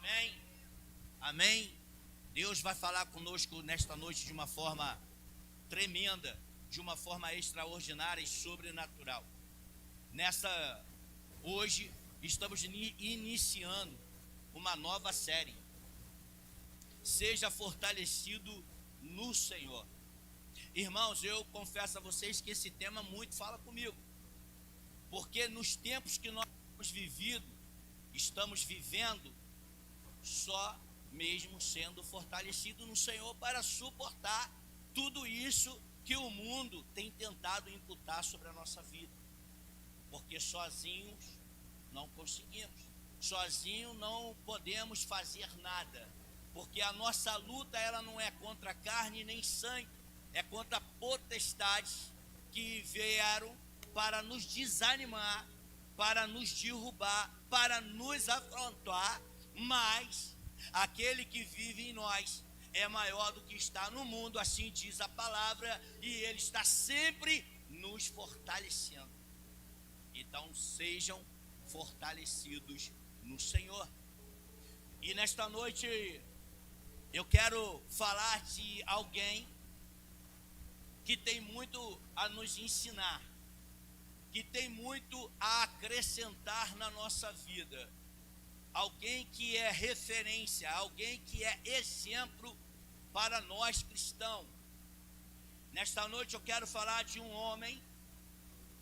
Amém? Amém? Deus vai falar conosco nesta noite de uma forma tremenda, de uma forma extraordinária e sobrenatural. Hoje estamos iniciando uma nova série. Seja fortalecido no Senhor. Irmãos, eu confesso a vocês que esse tema muito fala comigo, porque nos tempos que nós estamos vivendo, só mesmo sendo fortalecido no Senhor para suportar tudo isso que o mundo tem tentado imputar sobre a nossa vida, porque sozinhos não conseguimos, sozinhos não podemos fazer nada, porque a nossa luta ela não é contra carne nem sangue, é contra potestades que vieram para nos desanimar, para nos derrubar, para nos afrontar, mas aquele que vive em nós é maior do que está no mundo, assim diz a palavra, e ele está sempre nos fortalecendo. Então sejam fortalecidos no Senhor. E nesta noite eu quero falar de alguém que tem muito a nos ensinar, que tem muito a acrescentar na nossa vida. Alguém que é referência, alguém que é exemplo para nós cristãos. Nesta noite eu quero falar de um homem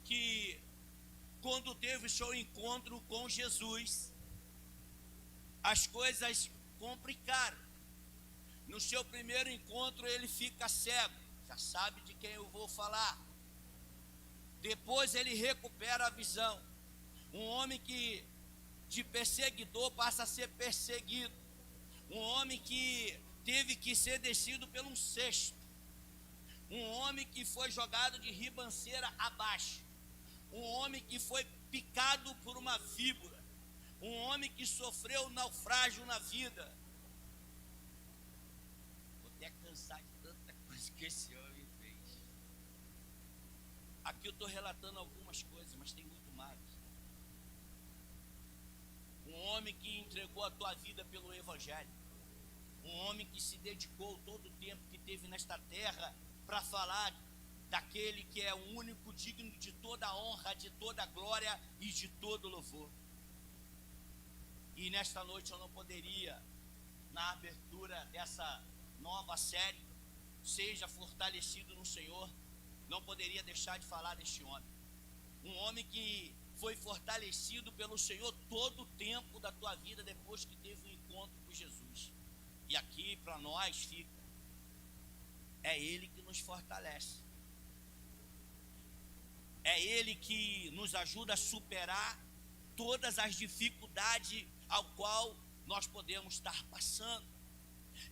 que, quando teve seu encontro com Jesus, as coisas complicaram. No seu primeiro encontro ele fica cego, já sabe de quem eu vou falar. Depois ele recupera a visão. Um homem que de perseguidor passa a ser perseguido. Um homem que teve que ser descido por um cesto. Um homem que foi jogado de ribanceira abaixo. Um homem que foi picado por uma víbora. Um homem que sofreu naufrágio na vida. Vou até cansar de tanta coisa que esse homem fez. Aqui eu estou relatando algumas coisas, mas tem muito mais. Um homem que entregou a tua vida pelo Evangelho. Um homem que se dedicou todo o tempo que teve nesta terra para falar daquele que é o único digno de toda a honra, de toda a glória e de todo o louvor. E nesta noite eu não poderia, na abertura dessa nova série, seja fortalecido no Senhor, não poderia deixar de falar deste homem. Um homem que foi fortalecido pelo Senhor todo o tempo da tua vida depois que teve um encontro com Jesus. E aqui para nós fica, é Ele que nos fortalece. É Ele que nos ajuda a superar todas as dificuldades ao qual nós podemos estar passando.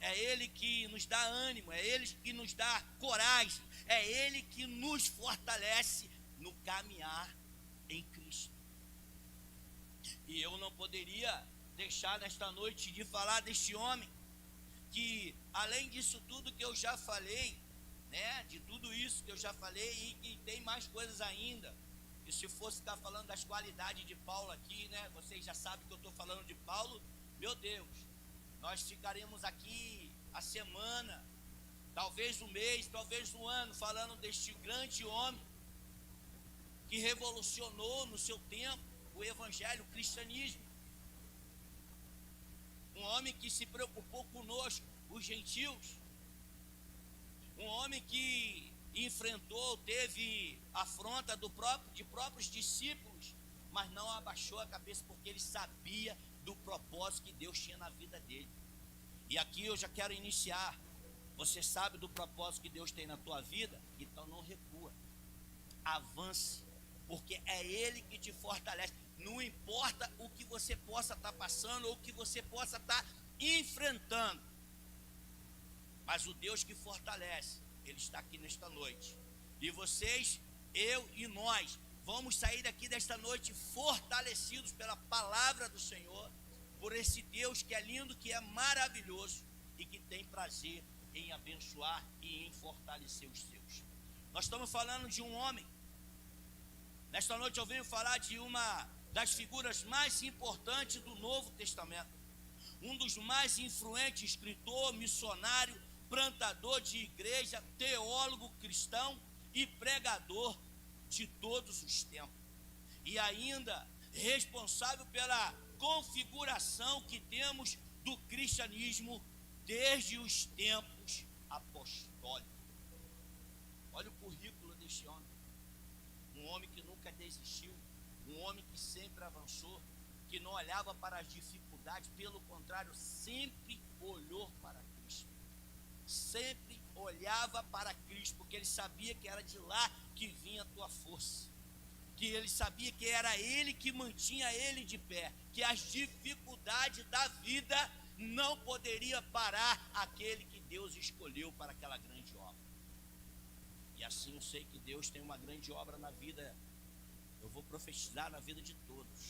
É Ele que nos dá ânimo, é Ele que nos dá coragem, é Ele que nos fortalece no caminhar em Cristo. E eu não poderia deixar nesta noite de falar deste homem que, além disso tudo que eu já falei, né, de tudo isso que eu já falei, e que tem mais coisas ainda, e se fosse ficar falando das qualidades de Paulo aqui, né, vocês já sabem que eu estou falando de Paulo, meu Deus, nós ficaremos aqui a semana, talvez um mês, talvez um ano, falando deste grande homem que revolucionou no seu tempo o evangelho, o cristianismo. Um homem que se preocupou conosco, os gentios. Um homem que enfrentou, teve afronta de próprios discípulos, mas não abaixou a cabeça porque ele sabia do propósito que Deus tinha na vida dele. E aqui eu já quero iniciar. Você sabe do propósito que Deus tem na tua vida? Então não recua, avance, porque é Ele que te fortalece. Não importa o que você possa estar passando ou o que você possa estar enfrentando, mas o Deus que fortalece, Ele está aqui nesta noite. E vocês, eu e nós, vamos sair daqui desta noite fortalecidos pela palavra do Senhor, por esse Deus que é lindo, que é maravilhoso e que tem prazer em abençoar e em fortalecer os seus. Nós estamos falando de um homem. Nesta noite eu venho falar de uma das figuras mais importantes do Novo Testamento. um dos mais influentes escritor, missionário, plantador de igreja, teólogo cristão e pregador de todos os tempos. E ainda responsável pela configuração que temos do cristianismo desde os tempos apostólicos. Olha o currículo deste homem. Um homem que nunca desistiu, um homem que sempre avançou, que não olhava para as dificuldades, pelo contrário, sempre olhou para Cristo. Sempre olhava para Cristo, porque ele sabia que era de lá que vinha a tua força. Que ele sabia que era ele que mantinha ele de pé, que as dificuldades da vida não poderia parar aquele que Deus escolheu para aquela grande obra. E assim eu sei que Deus tem uma grande obra na vida. Eu vou profetizar na vida de todos.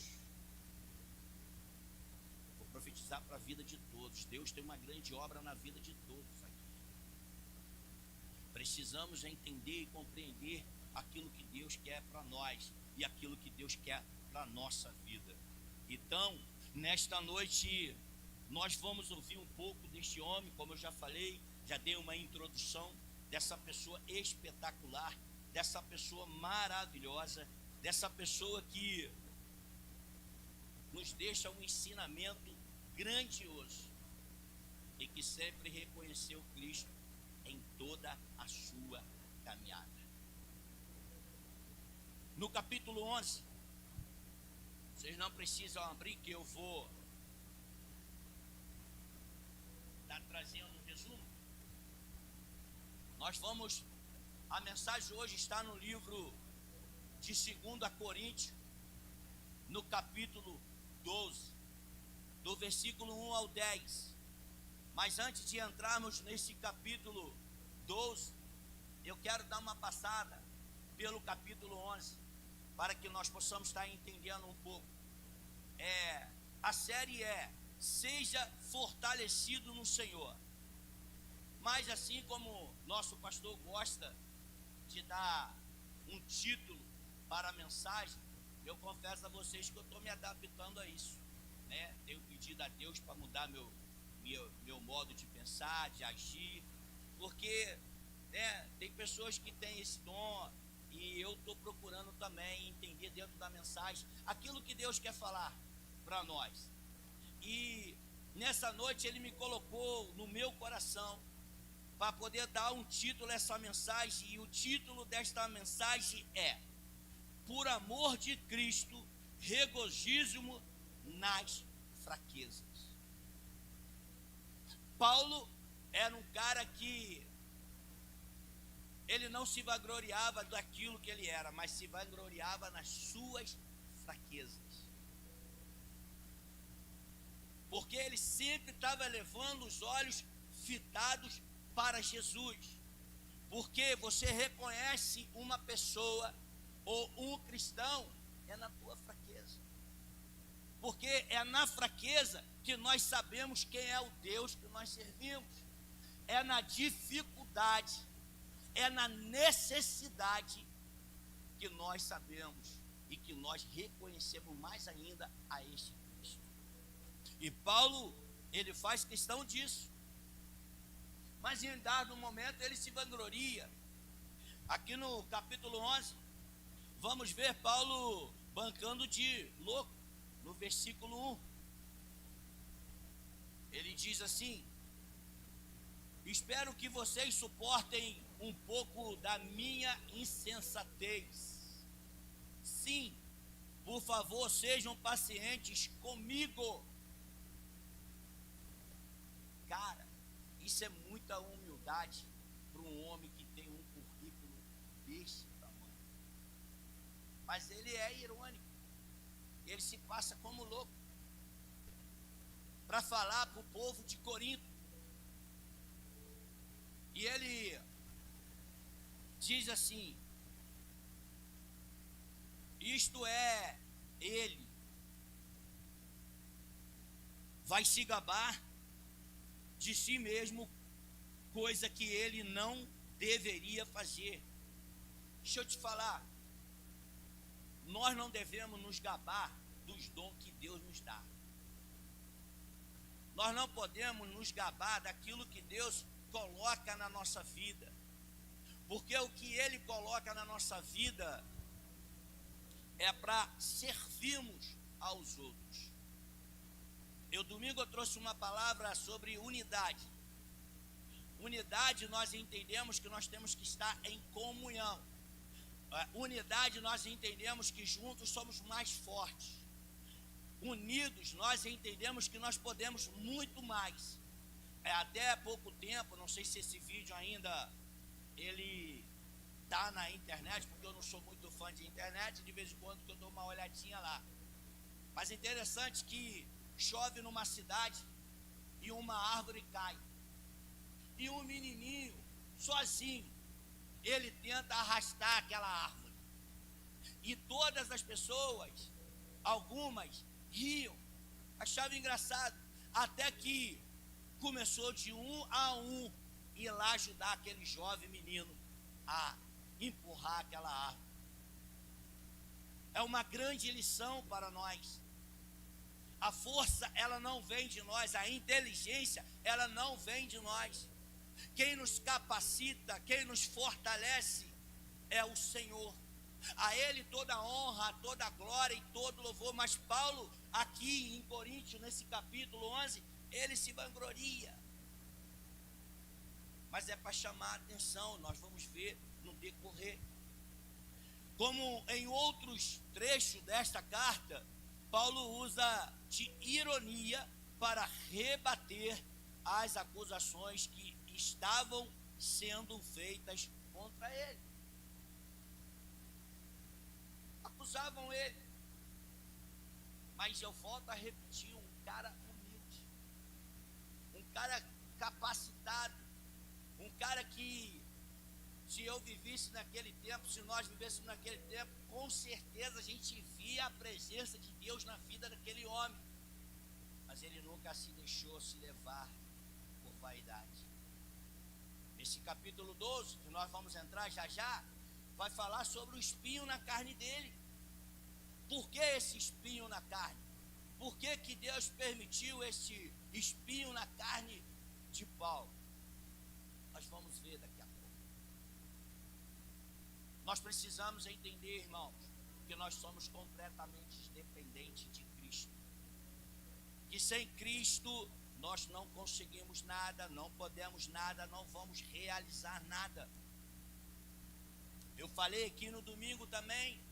Vou profetizar para a vida de todos. Deus tem uma grande obra na vida de todos aqui. Precisamos entender e compreender aquilo que Deus quer para nós e aquilo que Deus quer para a nossa vida. Então, nesta noite, nós vamos ouvir um pouco deste homem, como eu já falei, já dei uma introdução dessa pessoa espetacular, dessa pessoa maravilhosa, dessa pessoa que nos deixa um ensinamento grandioso e que sempre reconheceu Cristo em toda a sua caminhada. No capítulo 11, vocês não precisam abrir, que eu vou estar trazendo um resumo. A mensagem hoje está no livro de 2 Coríntios, no capítulo 12, do versículo 1 ao 10. Mas antes de entrarmos nesse capítulo 12, eu quero dar uma passada pelo capítulo 11, para que nós possamos estar entendendo um pouco. A série Seja Fortalecido no Senhor. Mas assim como nosso pastor gosta de dar um título para a mensagem, eu confesso a vocês que eu estou me adaptando a isso, né? Tenho pedido a Deus para mudar meu modo de pensar, de agir, porque tem pessoas que têm esse dom, e eu estou procurando também entender dentro da mensagem aquilo que Deus quer falar para nós. E nessa noite ele me colocou no meu coração para poder dar um título a essa mensagem, e o título desta mensagem é: Por amor de Cristo, regozijo-me nas fraquezas. Paulo era um cara que ele não se vangloriava daquilo que ele era, mas se vangloriava nas suas fraquezas. Porque ele sempre estava levando os olhos fitados para Jesus. Porque você reconhece uma pessoa ou um cristão na tua fraqueza. Porque é na fraqueza que nós sabemos quem é o Deus que nós servimos. É na dificuldade, é na necessidade que nós sabemos e que nós reconhecemos mais ainda a este Cristo. E Paulo, ele faz questão disso. Mas em dado momento ele se vangloria. Aqui no capítulo 11, vamos ver Paulo bancando de louco, no versículo 1. Ele diz assim: espero que vocês suportem um pouco da minha insensatez. Sim, por favor, sejam pacientes comigo. Cara, isso é muita humildade para um homem que tem um currículo desse tamanho. Mas ele é irônico. Ele se passa como louco para falar para o povo de Corinto. E ele diz assim: isto é, ele vai se gabar de si mesmo, coisa que ele não deveria fazer. Deixa eu te falar, nós não devemos nos gabar dos dons que Deus nos dá. nós não podemos nos gabar daquilo que Deus coloca na nossa vida, porque o que Ele coloca na nossa vida é para servirmos aos outros. Domingo eu trouxe uma palavra sobre unidade. Unidade, nós entendemos que nós temos que estar em comunhão. Unidade, nós entendemos que juntos somos mais fortes. Unidos, nós entendemos que nós podemos muito mais. Até pouco tempo, não sei se esse vídeo ainda ele está na internet, porque eu não sou muito fã de internet, de vez em quando que eu dou uma olhadinha lá. Mas é interessante que chove numa cidade e uma árvore cai. E um menininho, sozinho, ele tenta arrastar aquela árvore. E todas as pessoas, algumas, riam, achavam engraçado, até que começou de um a um ir lá ajudar aquele jovem menino a empurrar aquela árvore. É uma grande lição para nós. A força, ela não vem de nós, a inteligência, ela não vem de nós. Quem nos capacita, quem nos fortalece é o Senhor. A Ele toda a honra, toda a glória e todo louvor. Mas Paulo, aqui em Coríntios, nesse capítulo 11, ele se vangloria. Mas é para chamar a atenção, nós vamos ver no decorrer. Como em outros trechos desta carta, Paulo usa de ironia para rebater as acusações que estavam sendo feitas contra ele. Acusavam ele. Mas eu volto a repetir, um cara humilde, um cara capacitado, um cara que, se eu vivesse naquele tempo, se nós vivêssemos naquele tempo, com certeza a gente via a presença de Deus na vida daquele homem. Mas ele nunca se deixou se levar por vaidade. Nesse capítulo 12, que nós vamos entrar já já, vai falar sobre o espinho na carne dele. Por que esse espinho na carne? Por que que Deus permitiu esse espinho na carne de Paulo? Nós vamos ver daqui a pouco. Nós precisamos entender, irmãos, que nós somos completamente dependentes de Cristo. Que sem Cristo nós não conseguimos nada, não podemos nada, não vamos realizar nada. Eu falei aqui no domingo também,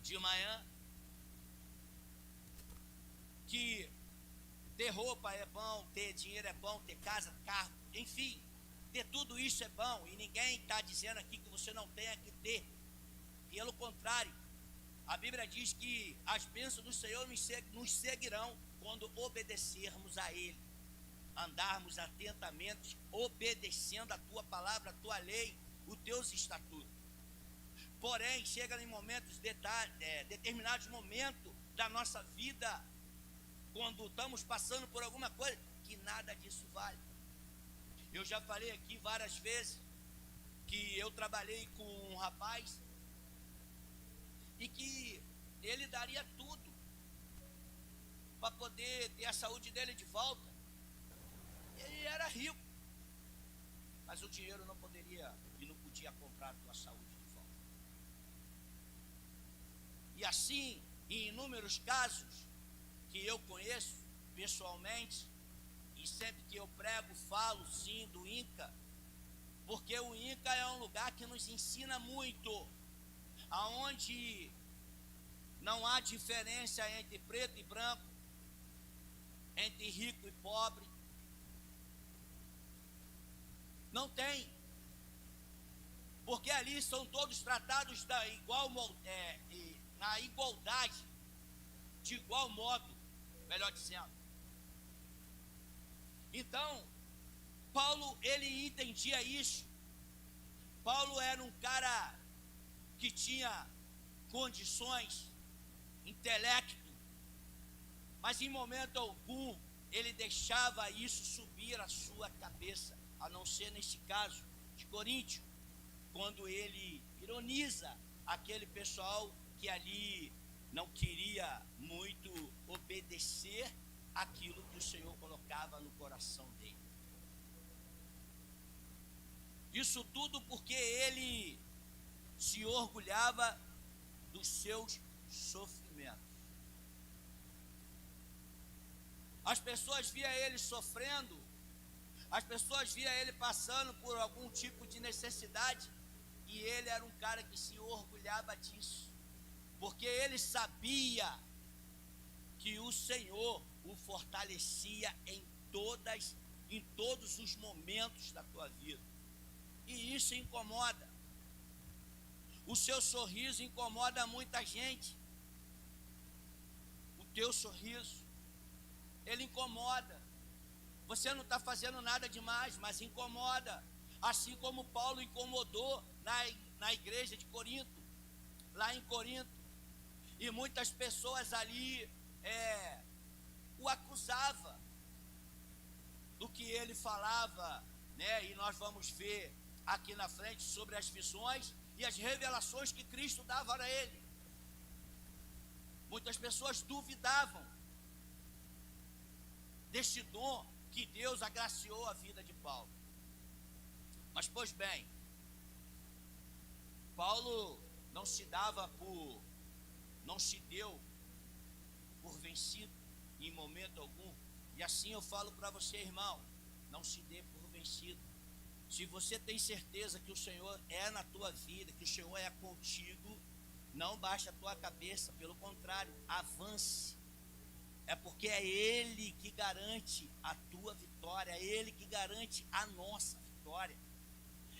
de manhã, que ter roupa é bom, ter dinheiro é bom, ter casa, carro, enfim, ter tudo isso é bom, e ninguém está dizendo aqui que você não tenha que ter. Pelo contrário, a Bíblia diz que as bênçãos do Senhor nos seguirão quando obedecermos a Ele, andarmos atentamente, obedecendo a Tua palavra, a Tua lei, os Teus estatutos. Porém, chega em momentos, determinados momentos da nossa vida, quando estamos passando por alguma coisa, que nada disso vale. Eu já falei aqui várias vezes que eu trabalhei com um rapaz e que ele daria tudo para poder ter a saúde dele de volta. Ele era rico, mas o dinheiro não poderia e não podia comprar a tua saúde de volta. E assim, em inúmeros casos que eu conheço pessoalmente, e sempre que eu prego, falo sim do INCA, porque o INCA é um lugar que nos ensina muito, aonde não há diferença entre preto e branco, entre rico e pobre. Não tem, porque ali são todos tratados na igualdade, de igual modo, melhor dizendo. Então, Paulo, ele entendia isso. Paulo era um cara que tinha condições, intelecto, mas em momento algum ele deixava isso subir a sua cabeça, a não ser nesse caso de Coríntios, quando ele ironiza aquele pessoal que ali não queria muito obedecer aquilo que o Senhor colocou estava no coração dele. Isso tudo porque ele se orgulhava dos seus sofrimentos. As pessoas viam ele sofrendo, as pessoas viam ele passando por algum tipo de necessidade, e ele era um cara que se orgulhava disso, porque ele sabia que o Senhor o fortalecia em todos os momentos da tua vida. E isso incomoda. O seu sorriso incomoda muita gente. O teu sorriso, ele incomoda. Você não está fazendo nada demais, mas incomoda. Assim como Paulo incomodou na igreja de Corinto, lá em Corinto. E muitas pessoas ali o acusavam do que ele falava, né? E nós vamos ver aqui na frente sobre as visões e as revelações que Cristo dava a ele. Muitas pessoas duvidavam deste dom que Deus agraciou a vida de Paulo. Mas, pois bem, Paulo não se deu por vencido em momento algum. E assim eu falo para você, irmão, não se dê por vencido. Se você tem certeza que o Senhor é na tua vida, que o Senhor é contigo, não baixe a tua cabeça, pelo contrário, avance. É porque é Ele que garante a tua vitória, é Ele que garante a nossa vitória.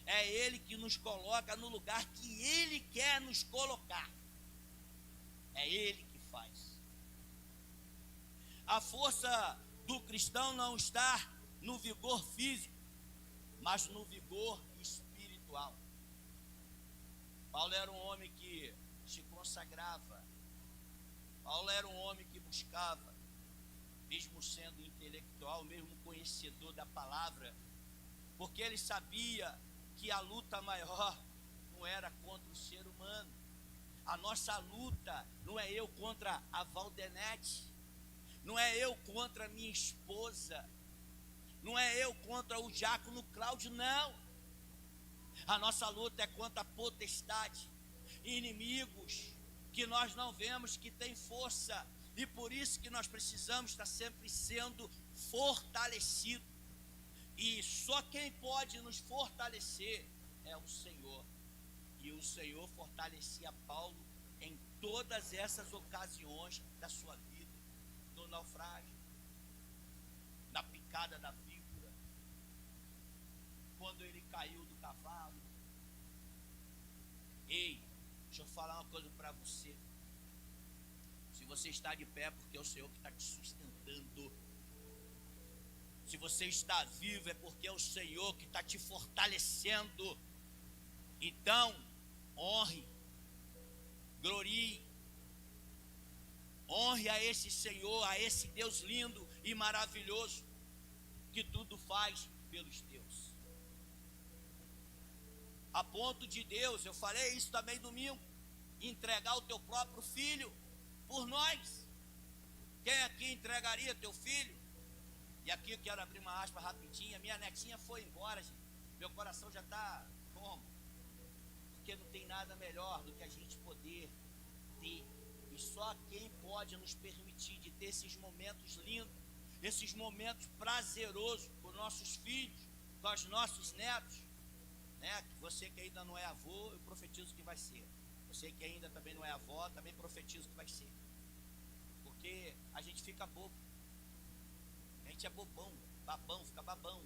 É Ele que nos coloca no lugar que Ele quer nos colocar. É Ele que faz. A força do cristão não está no vigor físico, mas no vigor espiritual. Paulo era um homem que se consagrava. Paulo era um homem que buscava, mesmo sendo intelectual, mesmo conhecedor da palavra, porque ele sabia que a luta maior não era contra o ser humano. A nossa luta não é eu contra a Valdenete, não é eu contra a minha esposa, não é eu contra o diácono Cláudio, não. A nossa luta é contra a potestade, inimigos que nós não vemos, que tem força, e por isso que nós precisamos estar sempre sendo fortalecidos. E só quem pode nos fortalecer é o Senhor. E o Senhor fortalecia Paulo em todas essas ocasiões da sua vida, no naufrágio, na picada da víbora, quando ele caiu do cavalo. Ei, deixa eu falar uma coisa para você. Se você está de pé, porque é o Senhor que está te sustentando. Se você está vivo, é porque é o Senhor que está te fortalecendo. Então, honre, glorie, honre a esse Senhor, a esse Deus lindo e maravilhoso, que tudo faz pelos teus. A ponto de Deus, eu falei isso também domingo, entregar o teu próprio filho por nós. Quem aqui entregaria teu filho? E aqui eu quero abrir uma aspa rapidinha. Minha netinha foi embora, gente. Meu coração já está como? Porque não tem nada melhor do que a gente poder ter. E só quem pode nos permitir de ter esses momentos lindos, esses momentos prazerosos com nossos filhos, com os nossos netos, né? Você que ainda não é avô, eu profetizo que vai ser. Você que ainda também não é avó, também profetizo que vai ser. Porque a gente fica bobo. A gente é bobão, babão, fica babão.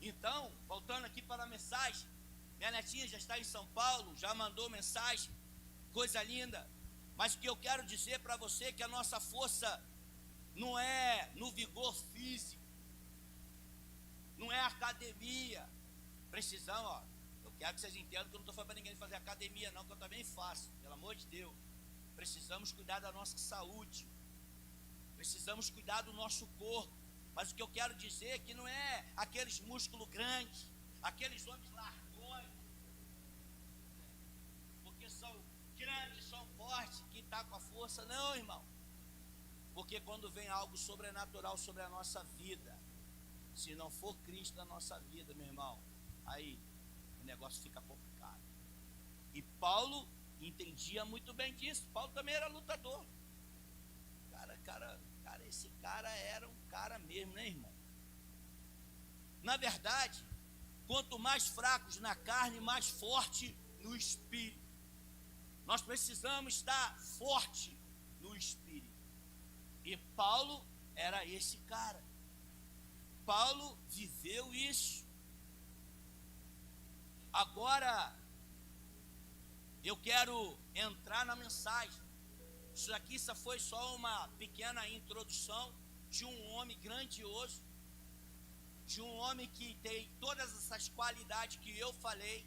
Então, voltando aqui para a mensagem, minha netinha já está em São Paulo, já mandou mensagem, coisa linda. Mas o que eu quero dizer para você é que a nossa força não é no vigor físico, não é academia. Precisamos, eu quero que vocês entendam que eu não estou falando para ninguém fazer academia não, que eu também faço, pelo amor de Deus. Precisamos cuidar da nossa saúde, precisamos cuidar do nosso corpo. Mas o que eu quero dizer é que não é aqueles músculos grandes, aqueles homens largões, porque são grandes, são fortes, que está com a força. Não, irmão. Porque quando vem algo sobrenatural sobre a nossa vida, se não for Cristo na nossa vida, meu irmão, aí o negócio fica complicado. E Paulo entendia muito bem disso. Paulo também era lutador. Cara, esse cara era um cara mesmo, né, irmão? Na verdade, quanto mais fracos na carne, mais forte no espírito. Nós precisamos estar forte no espírito. E Paulo era esse cara. Paulo viveu isso. Agora, eu quero entrar na mensagem. Isso aqui só foi só uma pequena introdução de um homem grandioso, de um homem que tem todas essas qualidades que eu falei,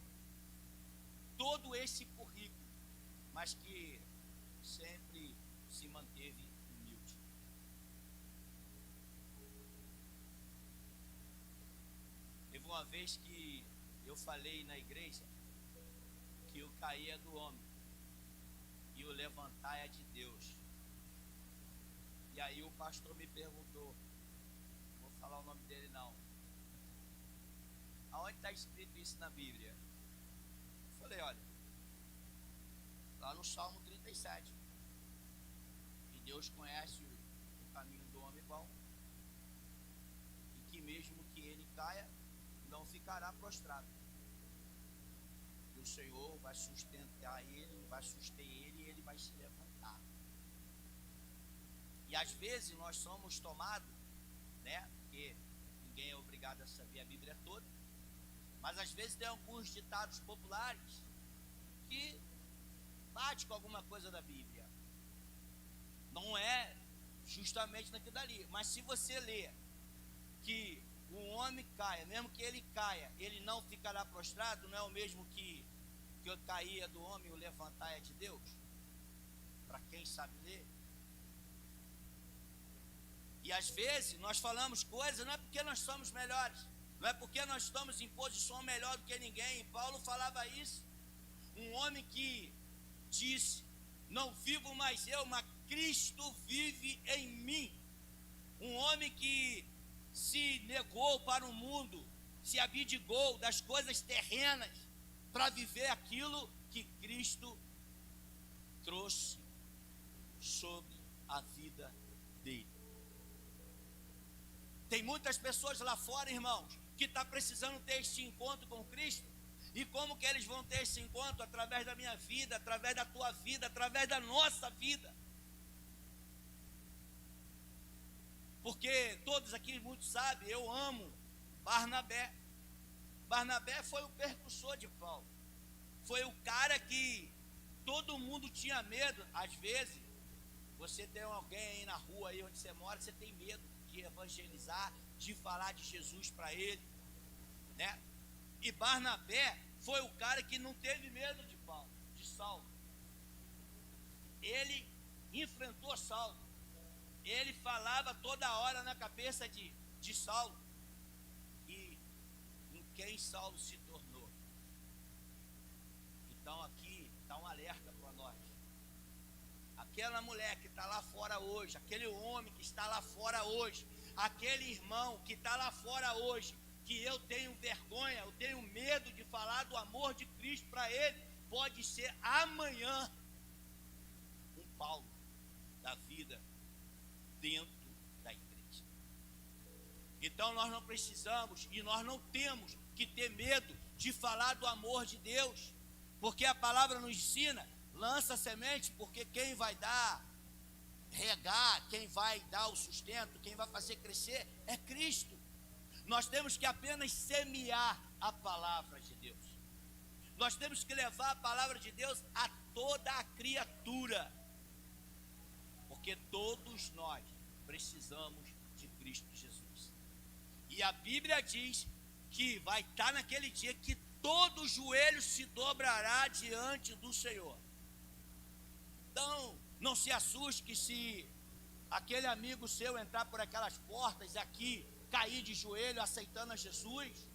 todo esse currículo, mas que sempre se manteve humilde. Teve uma vez que eu falei na igreja que o cair é do homem e o levantar é de Deus. E aí o pastor me perguntou, não vou falar o nome dele não, aonde está escrito isso na Bíblia? Eu falei, olha, lá no Salmo 37, que Deus conhece o caminho do homem bom, e que mesmo que ele caia, não ficará prostrado. E o Senhor vai sustentar ele, vai suster ele, e ele vai se levantar. E às vezes nós somos tomados, né? Porque ninguém é obrigado a saber a Bíblia toda. Mas às vezes tem alguns ditados populares que bate com alguma coisa da Bíblia. Não é justamente naquilo dali. Mas se você ler que o homem caia, mesmo que ele caia, ele não ficará prostrado, não é o mesmo que o cair é do homem e o levantar é de Deus? Para quem sabe ler. E às vezes nós falamos coisas, não é porque nós somos melhores, não é porque nós estamos em posição melhor do que ninguém. E Paulo falava isso. Um homem que disse, não vivo mais eu, mas Cristo vive em mim. Um homem que se negou para o mundo, se abdicou das coisas terrenas para viver aquilo que Cristo trouxe sobre a vida dele. Tem muitas pessoas lá fora, irmãos, que estão precisando ter este encontro com Cristo. E como que eles vão ter esse encontro? Através da minha vida, através da tua vida, através da nossa vida. Porque todos aqui, muitos sabem, eu amo Barnabé. Barnabé foi o percussor de Paulo. Foi o cara que todo mundo tinha medo. Às vezes, você tem alguém aí na rua aí onde você mora, você tem medo de evangelizar, de falar de Jesus para ele, né? E Barnabé foi o cara que não teve medo de Paulo, de Saulo. Ele enfrentou Saulo. Ele falava toda hora na cabeça de Saulo. E em quem Saulo se tornou. Então aqui está um alerta para nós. Aquela mulher que está lá fora hoje, aquele homem que está lá fora hoje, aquele irmão que está lá fora hoje, que eu tenho vergonha, eu tenho medo de falar do amor de Cristo para ele, pode ser amanhã um Paulo da vida dentro da igreja. Então nós não precisamos e nós não temos que ter medo de falar do amor de Deus, porque a palavra nos ensina, lança semente, porque quem vai dar, regar, quem vai dar o sustento, quem vai fazer crescer é Cristo. Nós temos que apenas semear a palavra de Deus. Nós temos que levar a palavra de Deus a toda a criatura, porque todos nós precisamos de Cristo Jesus. E a Bíblia diz que vai estar naquele dia que todo joelho se dobrará diante do Senhor. Então, não se assuste que se aquele amigo seu entrar por aquelas portas aqui, cair de joelho aceitando a Jesus,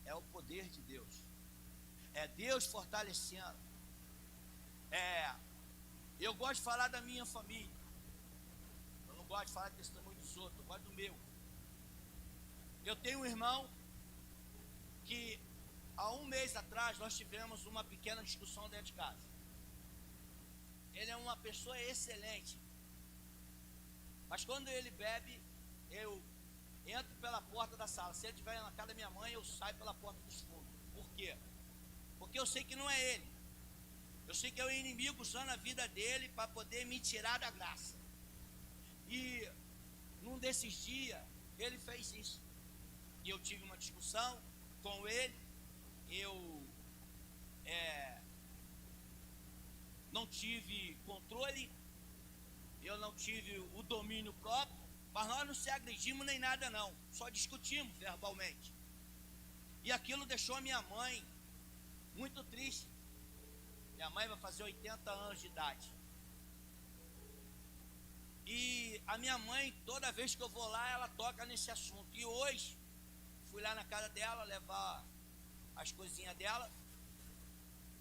é o poder de Deus. É Deus fortalecendo. Eu gosto de falar da minha família. não gosto de falar de testemunho dos outros, eu gosto do meu. Eu tenho um irmão que há um mês atrás nós tivemos uma pequena discussão dentro de casa. Ele é uma pessoa excelente, mas quando ele bebe, eu entro pela porta da sala. Se ele estiver na casa da minha mãe, eu saio pela porta dos fundos. Por quê? Porque eu sei que não é ele. Eu sei que é o inimigo usando a vida dele para poder me tirar da graça. E num desses dias, ele fez isso. E eu tive uma discussão com ele. Eu não tive controle, eu não tive o domínio próprio, mas nós não se agredimos nem nada não, só discutimos verbalmente. E aquilo deixou a minha mãe muito triste. Minha mãe vai fazer 80 anos de idade. E a minha mãe, toda vez que eu vou lá, ela toca nesse assunto. E hoje, fui lá na casa dela, levar as coisinhas dela.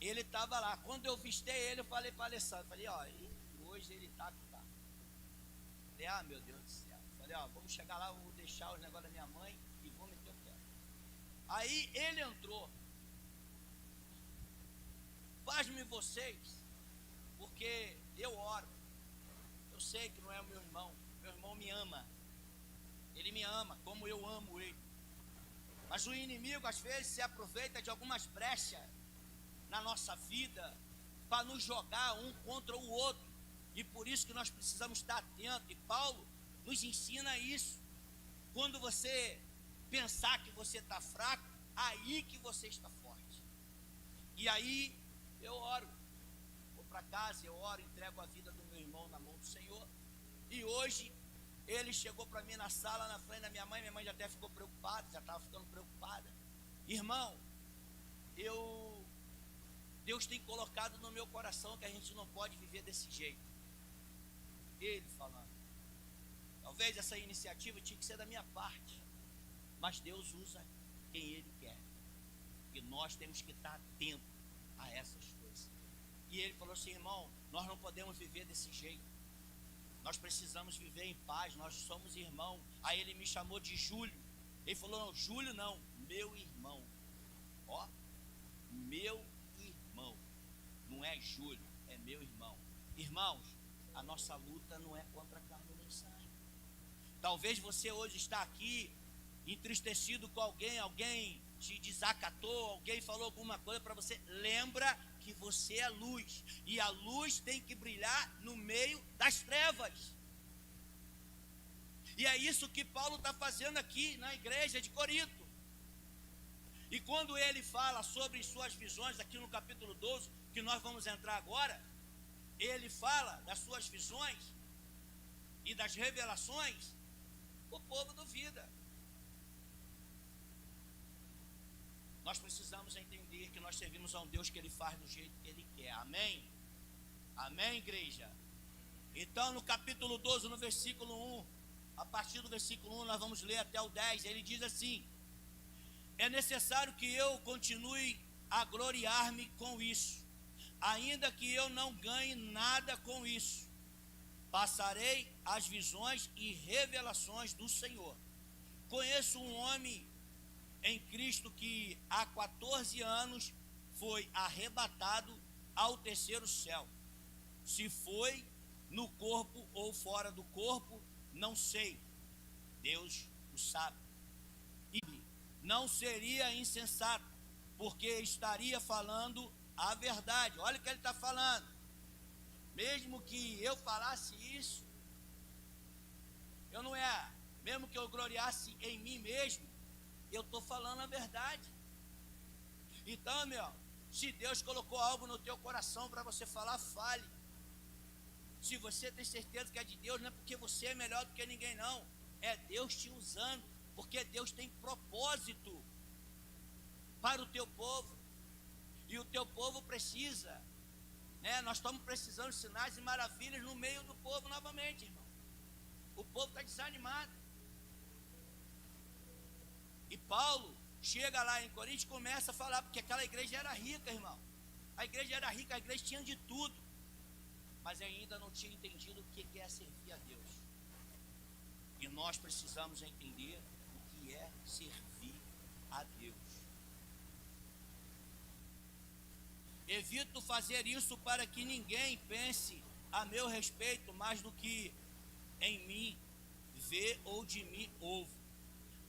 Ele estava lá. Quando eu vistei ele, eu falei para a Alessandra, falei, ó, hoje ele está que tá. Falei, meu Deus do céu. Falei, vamos chegar lá, vou deixar os negócios da minha mãe e vou meter o pé. Aí ele entrou. Pasmem vocês, porque eu oro. Eu sei que não é o meu irmão me ama. Ele me ama como eu amo ele. Mas o inimigo às vezes se aproveita de algumas brechas na nossa vida para nos jogar um contra o outro. E por isso que nós precisamos estar atentos. E Paulo nos ensina isso. Quando você pensar que você está fraco, aí que você está forte. E aí eu oro. Vou para casa, eu oro, entrego a vida do meu irmão na mão do Senhor. E hoje ele chegou para mim na sala, na frente da minha mãe já até ficou preocupada, já estava ficando preocupada. Irmão, Deus tem colocado no meu coração que a gente não pode viver desse jeito. Ele falando. Talvez essa iniciativa tinha que ser da minha parte, mas Deus usa quem Ele quer. E nós temos que estar atentos a essas coisas. E ele falou assim, irmão, nós não podemos viver desse jeito. Nós precisamos viver em paz, nós somos irmãos. Aí ele me chamou de Júlio. Ele falou, não, Júlio não, meu irmão. Ó, meu irmão. Não é Júlio, é meu irmão. Irmãos, a nossa luta não é contra carne nem sangue. Talvez você hoje está aqui entristecido com alguém te desacatou, alguém falou alguma coisa para você. Lembra que você é luz, e a luz tem que brilhar no meio das trevas. E é isso que Paulo está fazendo aqui na igreja de Corinto. E quando ele fala sobre suas visões, aqui no capítulo 12, que nós vamos entrar agora, ele fala das suas visões e das revelações, o povo duvida. Nós precisamos entender que nós servimos a um Deus que Ele faz do jeito que Ele quer. Amém? Amém, igreja? Então, no capítulo 12, no versículo 1, a partir do versículo 1, nós vamos ler até o 10, ele diz assim: é necessário que eu continue a gloriar-me com isso, ainda que eu não ganhe nada com isso. Passarei as visões e revelações do Senhor. Conheço um homem em Cristo que há 14 anos foi arrebatado ao terceiro céu. Se foi no corpo ou fora do corpo, não sei. Deus o sabe. E não seria insensato, porque estaria falando a verdade. Olha o que ele está falando. Mesmo que eu falasse isso, mesmo que eu gloriasse em mim mesmo, eu estou falando a verdade. Então, se Deus colocou algo no teu coração para você falar, fale. Se você tem certeza que é de Deus, não é porque você é melhor do que ninguém, não. É Deus te usando, porque Deus tem propósito para o teu povo. E o teu povo precisa, nós estamos precisando de sinais e maravilhas no meio do povo novamente, irmão. O povo está desanimado. E Paulo chega lá em Corinto e começa a falar, porque aquela igreja era rica, irmão. A igreja era rica, a igreja tinha de tudo, mas ainda não tinha entendido o que é servir a Deus. E nós precisamos entender o que é servir a Deus. Evito fazer isso para que ninguém pense a meu respeito mais do que em mim vê ou de mim ouve,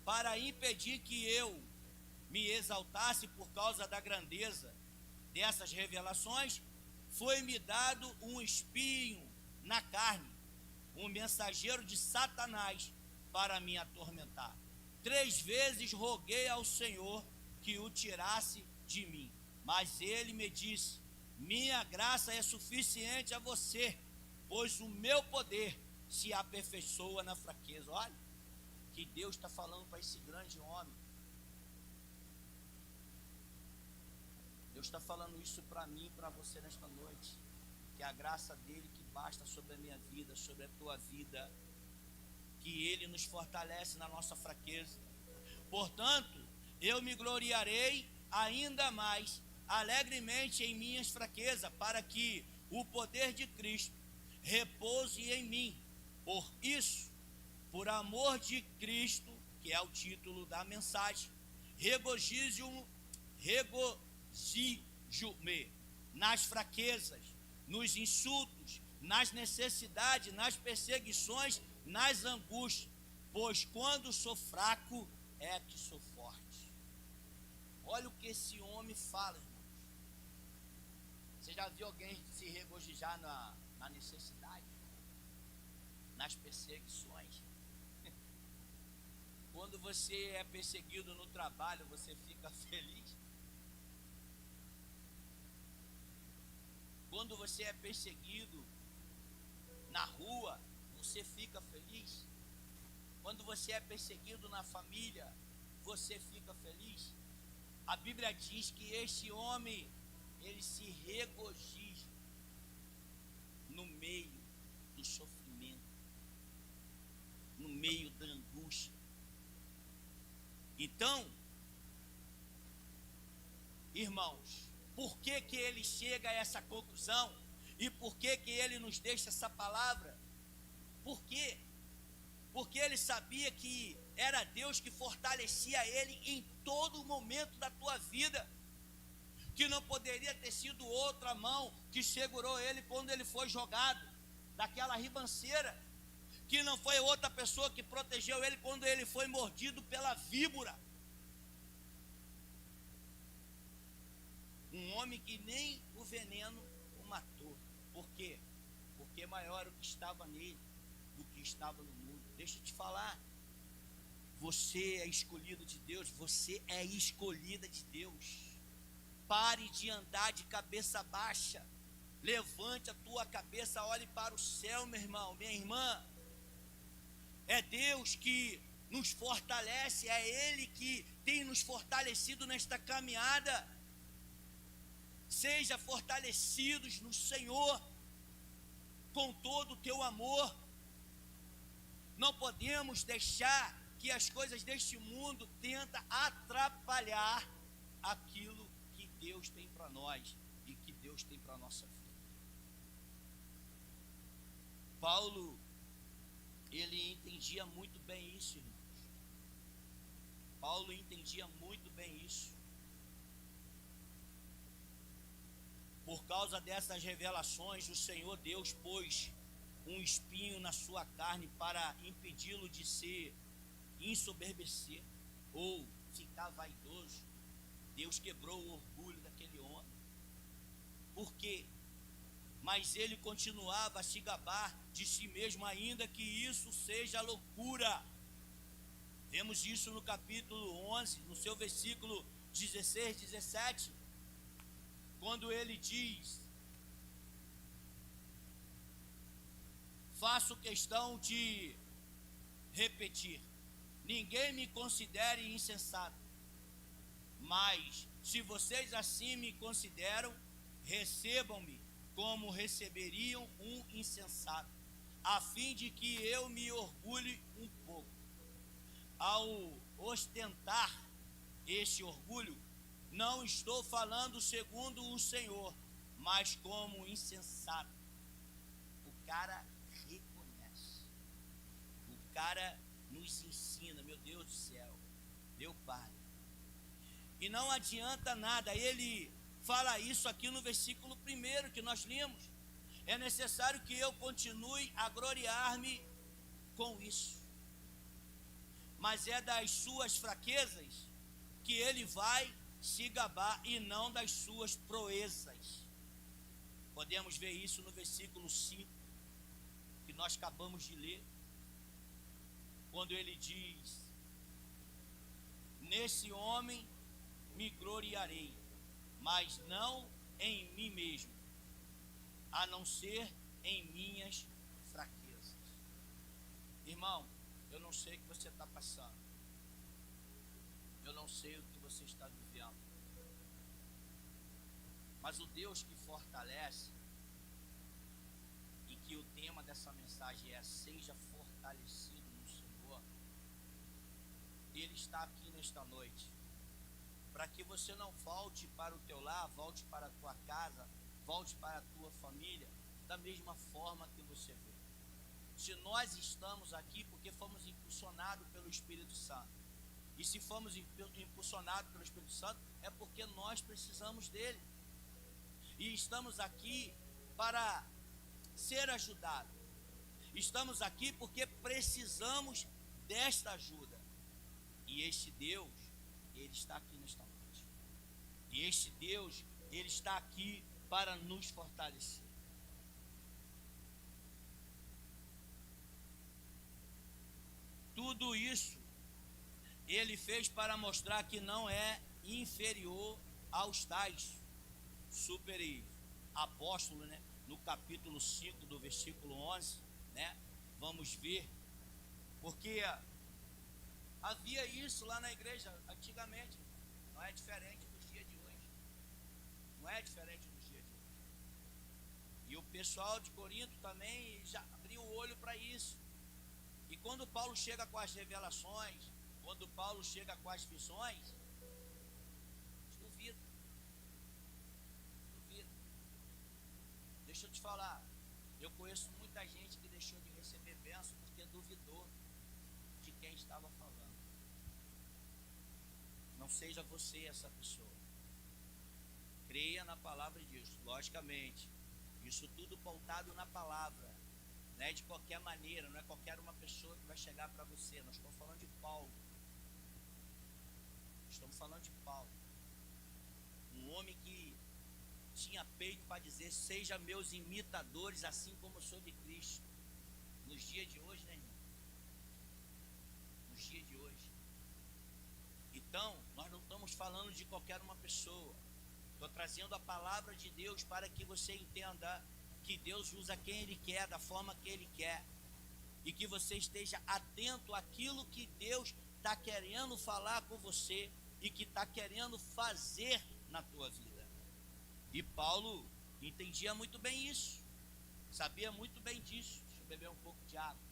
para impedir que eu me exaltasse por causa da grandeza dessas revelações, foi-me dado um espinho na carne, um mensageiro de Satanás para me atormentar. 3 vezes roguei ao Senhor que o tirasse de mim, mas ele me disse: minha graça é suficiente a você, pois o meu poder se aperfeiçoa na fraqueza. Olha, que Deus está falando para esse grande homem. Deus está falando isso para mim e para você nesta noite. Que a graça dele que basta sobre a minha vida, sobre a tua vida, que ele nos fortalece na nossa fraqueza. Portanto, eu me gloriarei ainda mais alegremente em minhas fraquezas, para que o poder de Cristo repouse em mim. Por isso, por amor de Cristo, que é o título da mensagem, regozijo-me nas fraquezas, nos insultos, nas necessidades, nas perseguições, nas angústias, pois quando sou fraco é que sou forte. Olha o que esse homem fala, irmãos. Você já viu alguém se regozijar na necessidade, nas perseguições? Quando você é perseguido no trabalho, você fica feliz? Quando você é perseguido na rua, você fica feliz? Quando você é perseguido na família, você fica feliz? A Bíblia diz que este homem, ele se regozija no meio do sofrimento, no meio da angústia. Então, irmãos, por que que ele chega a essa conclusão? E por que que ele nos deixa essa palavra? Por quê? Porque ele sabia que era Deus que fortalecia ele em todo momento da tua vida, que não poderia ter sido outra mão que segurou ele quando ele foi jogado daquela ribanceira, que não foi outra pessoa que protegeu ele quando ele foi mordido pela víbora. Um homem que nem o veneno o matou. Por quê? Porque maior era o que estava nele do que estava no mundo. Deixa eu te falar, você é escolhido de Deus, você é escolhida de Deus. Pare de andar de cabeça baixa, levante a tua cabeça, olhe para o céu, meu irmão, minha irmã. É Deus que nos fortalece, é Ele que tem nos fortalecido nesta caminhada. Seja fortalecidos no Senhor, com todo o teu amor. Não podemos deixar que as coisas deste mundo tentem atrapalhar aquilo que Deus tem para nós e que Deus tem para a nossa vida. Paulo, ele entendia muito bem isso, irmãos. Paulo entendia muito bem isso. Por causa dessas revelações, o Senhor Deus pôs um espinho na sua carne para impedi-lo de se ensoberbecer ou ficar vaidoso. Deus quebrou o orgulho daquele homem. Por quê? Mas ele continuava a se gabar de si mesmo, ainda que isso seja loucura. Vemos isso no capítulo 11, no seu versículo 16, 17, quando ele diz: faço questão de repetir, ninguém me considere insensato, mas se vocês assim me consideram, recebam-me como receberiam um insensato, a fim de que eu me orgulhe um pouco. Ao ostentar este orgulho, não estou falando segundo o Senhor, mas como insensato. O cara reconhece, o cara nos ensina, meu Deus do céu, meu Pai. E não adianta nada, ele fala isso aqui no versículo 1 que nós lemos. É necessário que eu continue a gloriar-me com isso. Mas é das suas fraquezas que ele vai se gabar e não das suas proezas. Podemos ver isso no versículo 5, que nós acabamos de ler, quando ele diz: nesse homem me gloriarei, mas não em mim mesmo, a não ser em minhas fraquezas. Irmão, eu não sei o que você está passando, eu não sei o que você está vivendo, mas o Deus que fortalece, e que o tema dessa mensagem é: seja fortalecido no Senhor, Ele está aqui nesta noite, para que você não volte para o teu lar, volte para a tua casa, volte para a tua família, da mesma forma que você veio. Se nós estamos aqui, porque fomos impulsionados pelo Espírito Santo, e se fomos impulsionados pelo Espírito Santo, é porque nós precisamos dele, e estamos aqui para ser ajudados, estamos aqui porque precisamos desta ajuda, e este Deus, Ele está aqui nesta noite, e este Deus, Ele está aqui para nos fortalecer. Tudo isso Ele fez para mostrar que não é inferior aos tais super apóstolos, né? No capítulo 5 do versículo 11, né? Vamos ver, porque havia isso lá na igreja antigamente, não é diferente dos dias de hoje, não é diferente dos dias de hoje. E o pessoal de Corinto também já abriu o olho para isso. E quando Paulo chega com as revelações, quando Paulo chega com as visões, duvida. Deixa eu te falar, eu conheço muita gente que deixou de receber bênção porque duvidou de quem estava falando. Não seja você essa pessoa. Creia na palavra de Deus, logicamente. Isso tudo pautado na palavra. Não é de qualquer maneira, não é qualquer uma pessoa que vai chegar para você. Nós estamos falando de Paulo. Estamos falando de Paulo. Um homem que tinha peito para dizer: seja meus imitadores, assim como eu sou de Cristo. Nos dias de hoje, né, irmão? Nos dias de hoje. Então, nós não estamos falando de qualquer uma pessoa. Estou trazendo a palavra de Deus para que você entenda que Deus usa quem Ele quer, da forma que Ele quer. E que você esteja atento àquilo que Deus está querendo falar com você e que está querendo fazer na tua vida. E Paulo entendia muito bem isso, sabia muito bem disso. Deixa eu beber um pouco de água.